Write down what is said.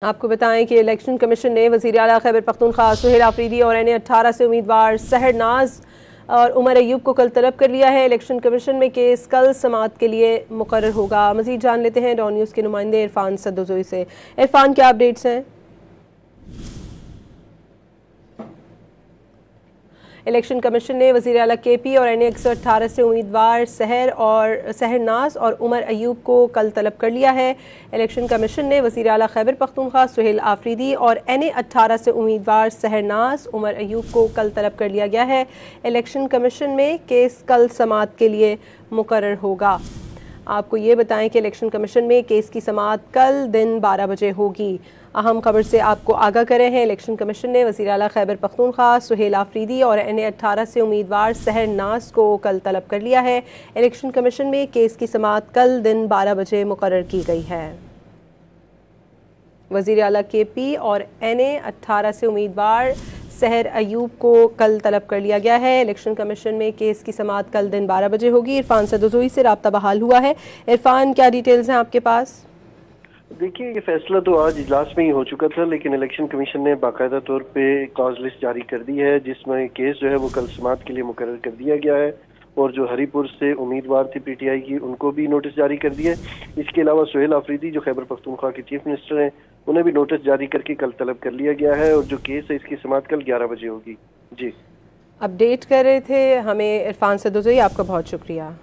आपको बताएं कि इलेक्शन कमीशन ने वज़ीर आला खैबर पख्तूनख्वा सुहेल आफरीदी और NA-18 से उम्मीदवार सहर नाज और उमर अयूब को कल तलब कर लिया है। इलेक्शन कमीशन में केस कल समाअत के लिए मुकर्रर होगा। मज़ीद जान लेते हैं डॉन न्यूज़ के नुमाइंदे इरफान सद्दोज़ोई से। इरफान, क्या अपडेट्स हैं? इलेक्शन कमीशन ने वज़ीर आला KP और NA-18 से उम्मीदवार सहर नाज और उमर अयूब को कल तलब कर लिया है। इलेक्शन कमीशन ने वज़ीर आला खैबर पख्तूनख्वा सुहेल आफरीदी और NA-18 से उम्मीदवार सहर नाज उमर अयूब को कल तलब कर लिया गया है। इलेक्शन कमीशन में केस कल समाअत के लिए मुकर्रर होगा। आपको ये बताएं कि इलेक्शन कमीशन में केस की समाअत कल दिन 12 बजे होगी। अहम खबर से आपको आगाह करें हैं, इलेक्शन कमीशन ने वज़ीर आला खैबर पख्तूनख्वा सुहेल आफरीदी और NA-18 से उम्मीदवार सहर नाज को कल तलब कर लिया है। इलेक्शन कमीशन में केस की समाअत कल दिन 12 बजे मुकर्रर की गई है। वज़ीर आला KP और NA-18 से उम्मीदवार सहर अयूब को कल तलब कर लिया गया है। इलेक्शन कमीशन में केस की समाअत कल दिन 12 बजे होगी। इरफान सद्दोज़ोई से रब्ता बहाल हुआ है। इरफान, क्या डिटेल्स हैं आपके पास? देखिए, ये फैसला तो आज इजलास में ही हो चुका था, लेकिन इलेक्शन कमीशन ने बाकायदा तौर पे कॉज लिस्ट जारी कर दी है, जिसमें केस जो है वो कल समाअत के लिए मुकर्रर कर दिया गया है। और जो हरीपुर से उम्मीदवार थी PTI की, उनको भी नोटिस जारी कर दिए। इसके अलावा सुहेल आफरीदी जो खैबर पख्तूनख्वा के चीफ मिनिस्टर हैं, उन्हें भी नोटिस जारी करके कल तलब कर लिया गया है। और जो केस है इसकी समाअत कल 11 बजे होगी। जी, अपडेट कर रहे थे हमें इरफान सद्दोज़ोई, आपका बहुत शुक्रिया।